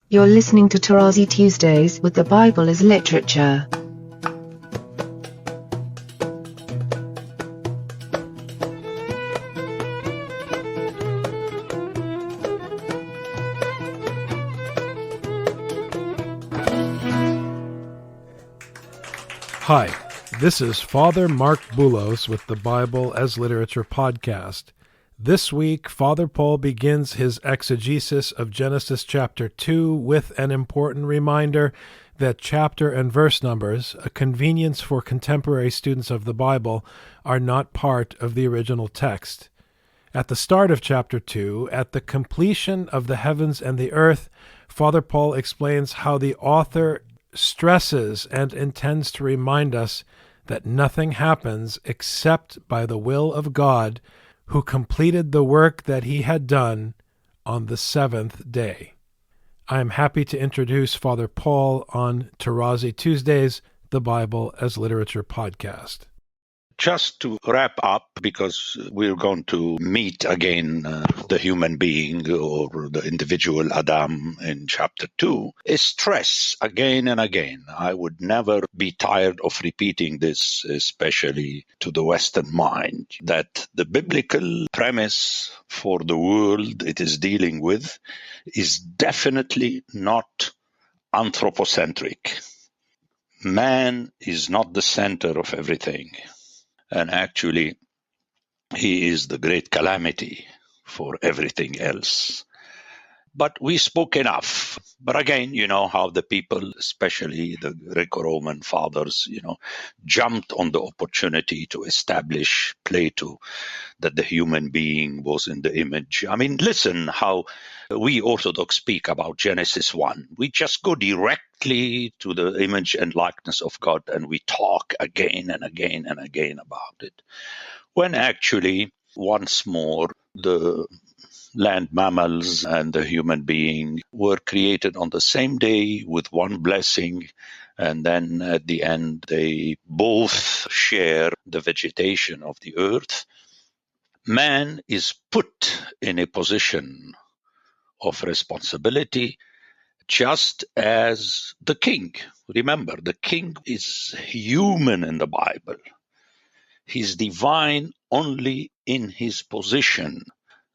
You're listening to Tarazi Tuesdays with the Bible as Literature. Hi, this is Father Mark Boulos with the Bible as Literature podcast. This week, Father Paul begins his exegesis of Genesis chapter 2 with an important reminder that chapter and verse numbers, a convenience for contemporary students of the Bible, are not part of the original text. At the start of chapter 2, at the completion of the heavens and the earth, Father Paul explains how the author stresses and intends to remind us that nothing happens except by the will of God, who completed the work that he had done on the seventh day. I am happy to introduce Father Paul on Tarazi Tuesdays, the Bible as Literature podcast. Just to wrap up, because we're going to meet again the human being or the individual Adam in chapter 2, is stress again and again. I would never be tired of repeating this, especially to the Western mind, that the biblical premise for the world it is dealing with is definitely not anthropocentric. Man is not the center of everything. And actually, he is the great calamity for everything else. But we spoke enough. But again, you know how the people, especially the Greco-Roman fathers, jumped on the opportunity to establish Plato, that the human being was in the image. I mean, listen how we Orthodox speak about Genesis 1. We just go directly to the image and likeness of God, and we talk again and again and again about it. When actually, once more, the land mammals and the human being were created on the same day with one blessing, and then at the end they both share the vegetation of the earth. Man is put in a position of responsibility just as the king. Remember, the king is human in the Bible. He's divine only in his position,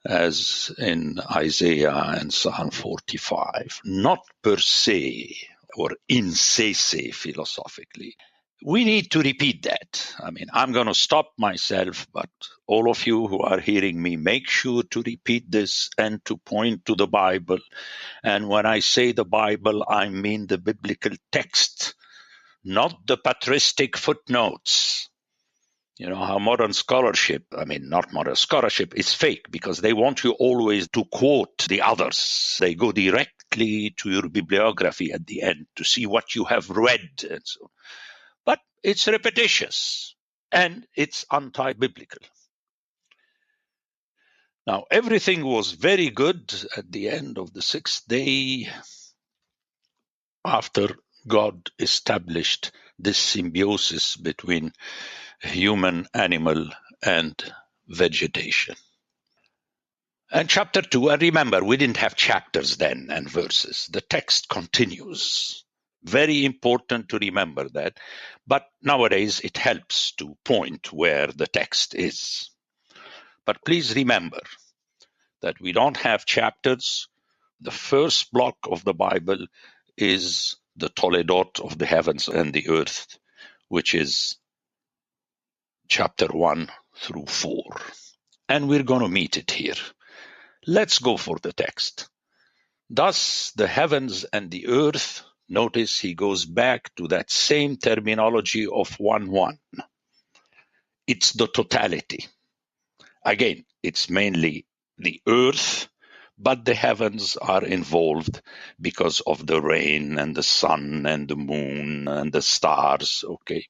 as in Isaiah and Psalm 45, not per se or in se philosophically. We need to repeat that. I mean, I'm going to stop myself, but all of you who are hearing me, make sure to repeat this and to point to the Bible. And when I say the Bible, I mean the biblical text, not the patristic footnotes. You know how modern scholarship, not modern scholarship, is fake because they want you always to quote the others. They go directly to your bibliography at the end to see what you have read and so on. But it's repetitious and it's anti-biblical. Now, everything was very good at the end of the sixth day after God established this symbiosis between human, animal, and vegetation. And chapter 2, and remember, we didn't have chapters then and verses. The text continues. Very important to remember that. But nowadays it helps to point where the text is. But please remember that we don't have chapters. The first block of the Bible is the Toledot of the heavens and the earth, which is chapter 1 through 4. And we're going to meet it here. Let's go for the text. Thus the heavens and the earth. Notice he goes back to that same terminology of 1:1. It's the totality. Again, it's mainly the earth, but the heavens are involved because of the rain and the sun and the moon and the stars, okay?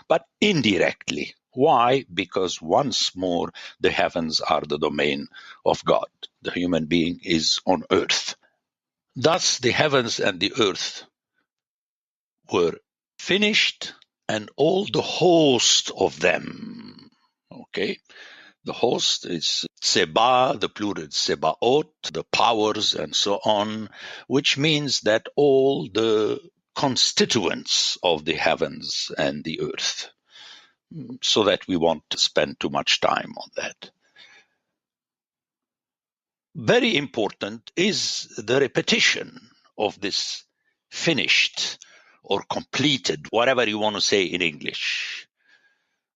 But indirectly. Why? Because once more, the heavens are the domain of God. The human being is on earth. Thus, the heavens and the earth were finished, and all the host of them. Okay? The host is Seba, the plural Sebaot, the powers and so on, which means that all the constituents of the heavens and the earth, so that we won't spend too much time on that. Very important is the repetition of this finished or completed, whatever you want to say in English.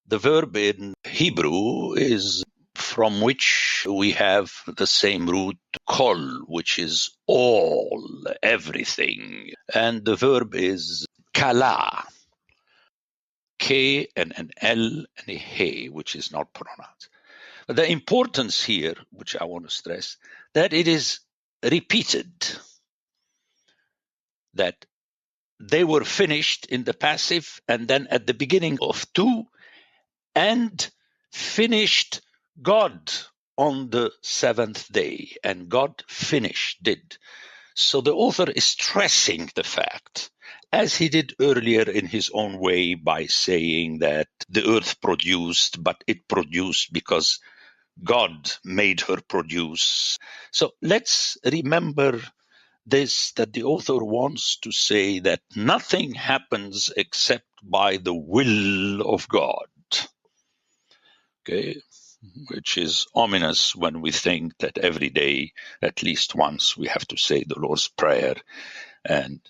The verb in Hebrew is from which we have the same root, kol, which is all, everything. And the verb is kala, K and an L and a he, which is not pronounced. But the importance here, which I want to stress, that it is repeated, that they were finished in the passive, and then at the beginning of 2, and finished God on the 7th day, and God did. So the author is stressing the fact, as he did earlier in his own way by saying that the earth produced, but it produced because God made her produce. So let's remember this, that the author wants to say that nothing happens except by the will of God. Okay, which is ominous when we think that every day, at least once, we have to say the Lord's Prayer and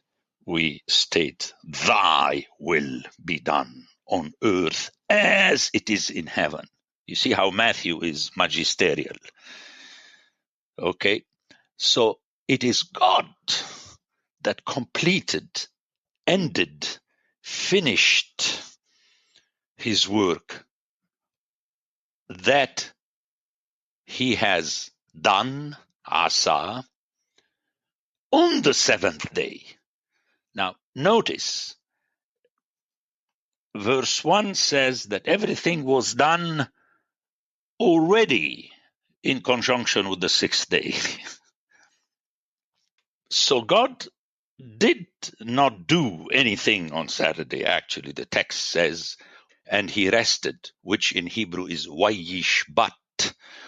we state, thy will be done on earth as it is in heaven. You see how Matthew is magisterial. Okay, so it is God that completed, ended, finished his work that he has done, asa, on the 7th day. Now, notice, verse 1 says that everything was done already in conjunction with the 6th day. So God did not do anything on Saturday. Actually, the text says, and he rested, which in Hebrew is vayishbat,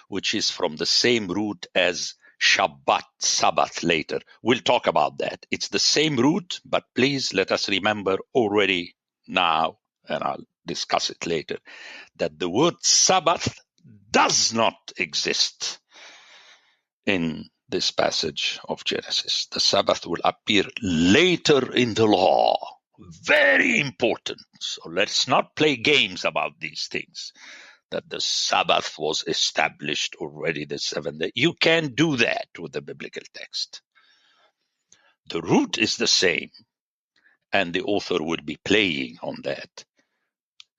which is from the same root as Shabbat, Sabbath later. We'll talk about that. It's the same root, but please let us remember already now, and I'll discuss it later, that the word Sabbath does not exist in this passage of Genesis. The Sabbath will appear later in the law. Very important. So let's not play games about these things. That the Sabbath was established already the 7th day. You can't do that with the biblical text. The root is the same, and the author will be playing on that.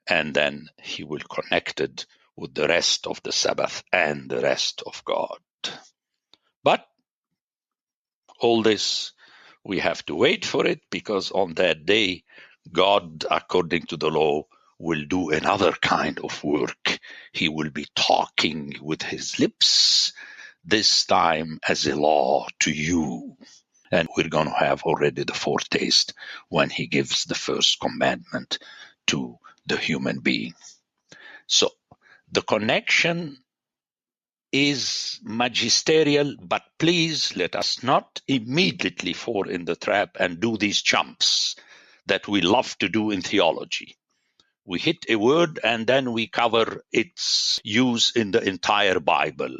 And then he will connect it with the rest of the Sabbath and the rest of God. But all this, we have to wait for it, because on that day, God, according to the law, will do another kind of work. He will be talking with his lips, this time as a law to you. And we're going to have already the foretaste when he gives the first commandment to the human being. So the connection is magisterial, but please let us not immediately fall in the trap and do these jumps that we love to do in theology. We hit a word and then we cover its use in the entire Bible.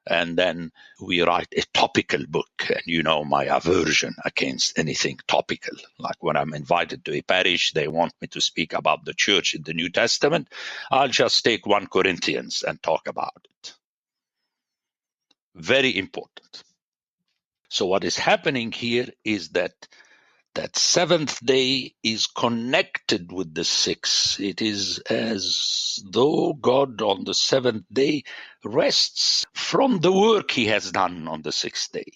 And then we write a topical book. And you know my aversion against anything topical. Like when I'm invited to a parish, they want me to speak about the church in the New Testament. I'll just take 1 Corinthians and talk about it. Very important. So what is happening here is that 7th day is connected with the 6th. It is as though God on the 7th day rests from the work he has done on the 6th day.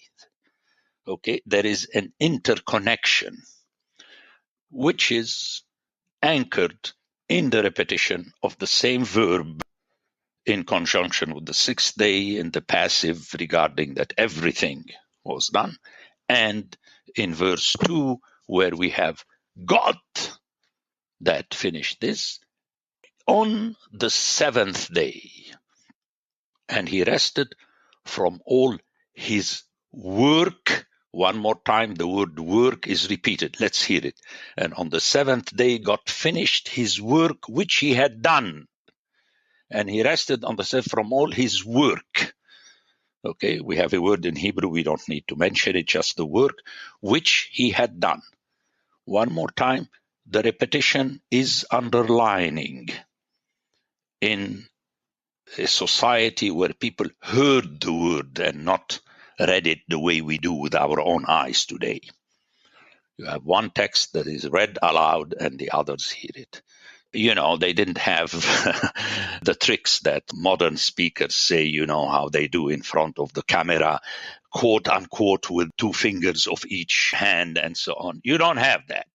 Okay, there is an interconnection which is anchored in the repetition of the same verb in conjunction with the 6th day in the passive regarding that everything was done, and in verse 2 where we have God that finished this on the 7th day. and he rested from all his work. One more time, the word work is repeated. Let's hear it. And on the seventh day, God finished his work which he had done. And he rested on the seventh from all his work. Okay, we have a word in Hebrew. We don't need to mention it, just the work which he had done. One more time, the repetition is underlining. In a society where people heard the word and not read it the way we do with our own eyes today. You have one text that is read aloud and the others hear it. You know, they didn't have the tricks that modern speakers say, you know, how they do in front of the camera, quote unquote, with 2 fingers of each hand and so on. You don't have that.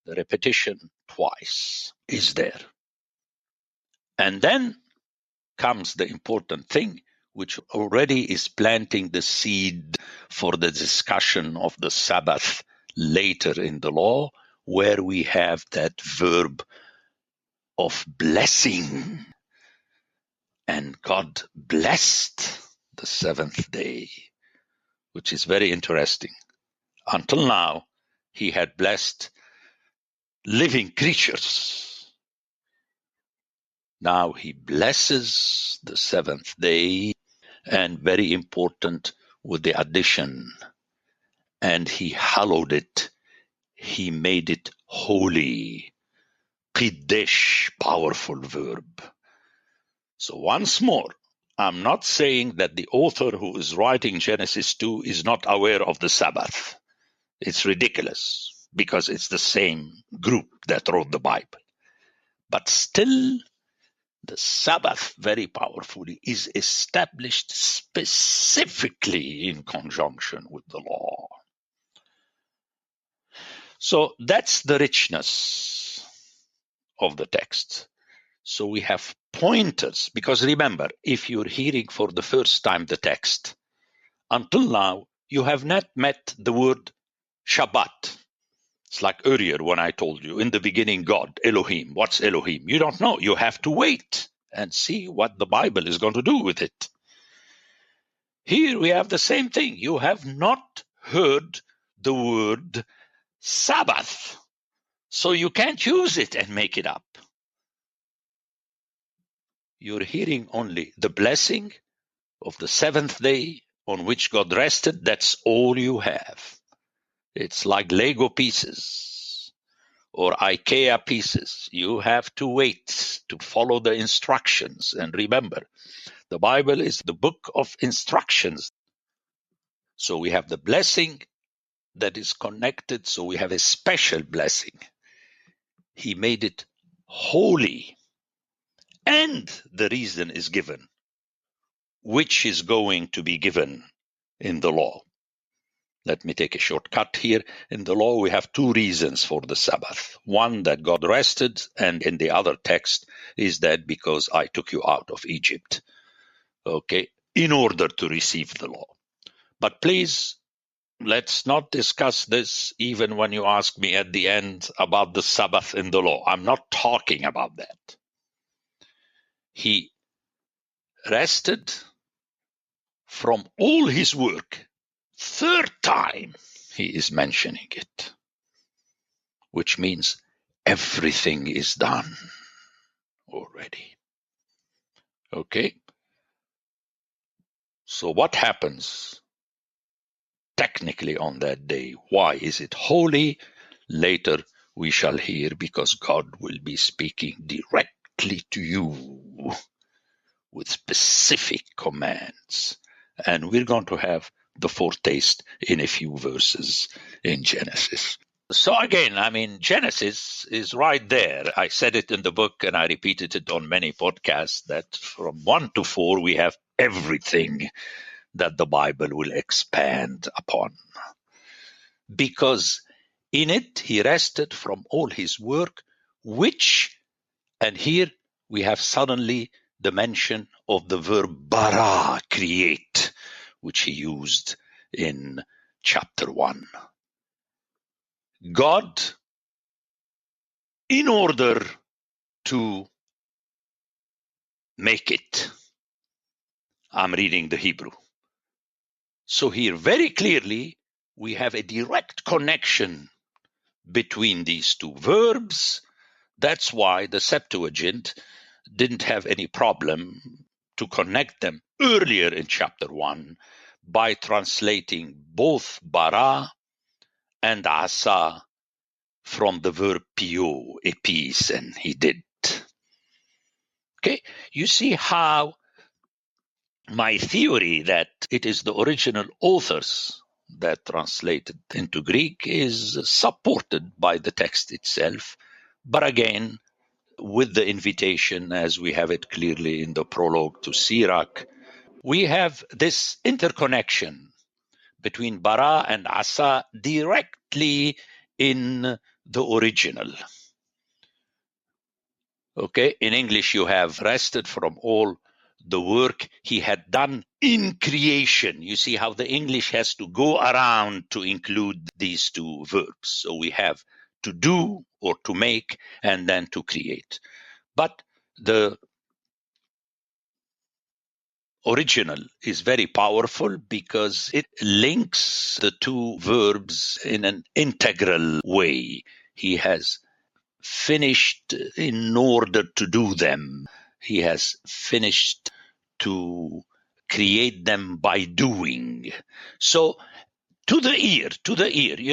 The repetition twice is there. And then comes the important thing, which already is planting the seed for the discussion of the Sabbath later in the law, where we have that verb of blessing. And God blessed the seventh day, which is very interesting. Until now, he had blessed living creatures. Now he blesses the seventh day, and very important with the addition, and he hallowed it. He made it holy. Qiddesh, powerful verb. So once more, I'm not saying that the author who is writing Genesis 2 is not aware of the Sabbath. It's ridiculous because it's the same group that wrote the Bible. But still, the Sabbath, very powerfully, is established specifically in conjunction with the law. So that's the richness of the text. So we have pointers, because remember, if you're hearing for the first time the text, until now, you have not met the word Shabbat. It's like earlier when I told you, in the beginning, God, Elohim. What's Elohim? You don't know. You have to wait and see what the Bible is going to do with it. Here we have the same thing. You have not heard the word Sabbath, so you can't use it and make it up. You're hearing only the blessing of the seventh day on which God rested. That's all you have. It's like Lego pieces or IKEA pieces. You have to wait to follow the instructions. And remember, the Bible is the book of instructions. So we have the blessing that is connected. So we have a special blessing. He made it holy. And the reason is given, which is going to be given in the law. Let me take a shortcut here. In the law, we have 2 reasons for the Sabbath. One, that God rested, and in the other text is that because I took you out of Egypt, okay, in order to receive the law. But please, let's not discuss this even when you ask me at the end about the Sabbath in the law. I'm not talking about that. He rested from all his work. 3rd time he is mentioning it, which means everything is done already. Okay? So what happens technically on that day? Why is it holy? Later we shall hear, because God will be speaking directly to you with specific commands. And we're going to have the foretaste in a few verses in Genesis. So again, I mean, Genesis is right there. I said it in the book and I repeated it on many podcasts that from 1 to 4, we have everything that the Bible will expand upon. Because in it, he rested from all his work, which, and here we have suddenly the mention of the verb bara, create, which he used in chapter 1. God, in order to make it, I'm reading the Hebrew. So here, very clearly, we have a direct connection between these two verbs. That's why the Septuagint didn't have any problem to connect them earlier in chapter 1 by translating both bara and asa from the verb pio, epis, and he did. Okay, you see how my theory that it is the original authors that translated into Greek is supported by the text itself, but again, with the invitation, as we have it clearly in the prologue to Sirach, we have this interconnection between bara and asa directly in the original. Okay, in English you have rested from all the work he had done in creation. You see how the English has to go around to include these two verbs. So we have to do or to make and then to create. But the original is very powerful because it links the two verbs in an integral way. He has finished in order to do them. He has finished to create them by doing. So to the ear,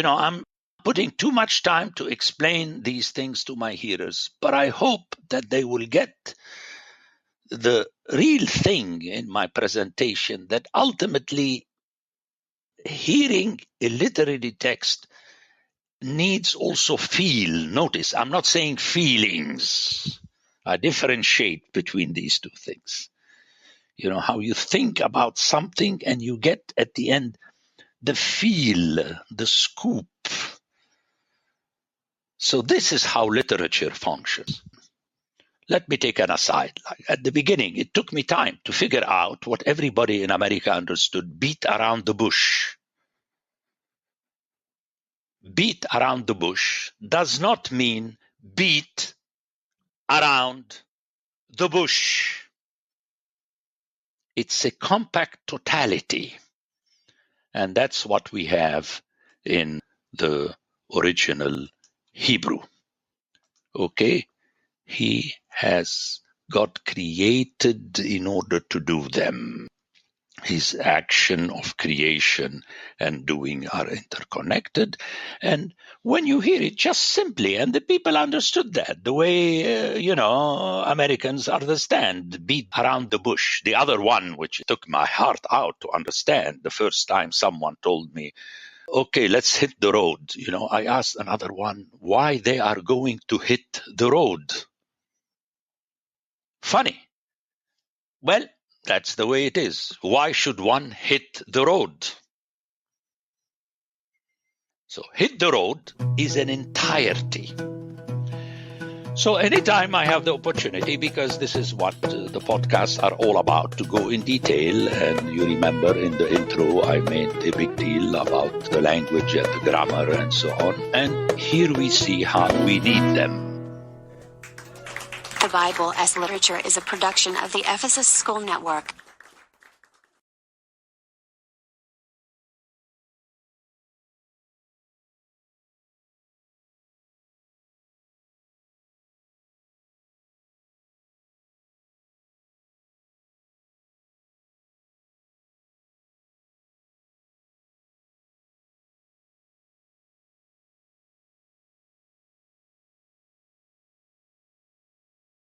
I'm putting too much time to explain these things to my hearers, but I hope that they will get the real thing in my presentation, that ultimately hearing a literary text needs also feel. Notice, I'm not saying feelings. I differentiate between these two things. You know, how you think about something and you get at the end the feel, the scoop. So this is how literature functions. Let me take an aside. At the beginning, it took me time to figure out what everybody in America understood: beat around the bush. Beat around the bush does not mean beat around the bush. It's a compact totality. And that's what we have in the original Hebrew. Okay? He has got created in order to do them. His action of creation and doing are interconnected. And when you hear it just simply, and the people understood that, the way, Americans understand, beat around the bush. The other one, which took my heart out to understand, the first time someone told me, okay, let's hit the road. I asked another one why they are going to hit the road. Funny. Well, that's the way it is. Why should one hit the road? So hit the road is an entirety. So anytime I have the opportunity, because this is what the podcasts are all about, to go in detail, and you remember in the intro I made a big deal about the language and the grammar and so on, and here we see how we need them. The Bible as Literature is a production of the Ephesus School Network.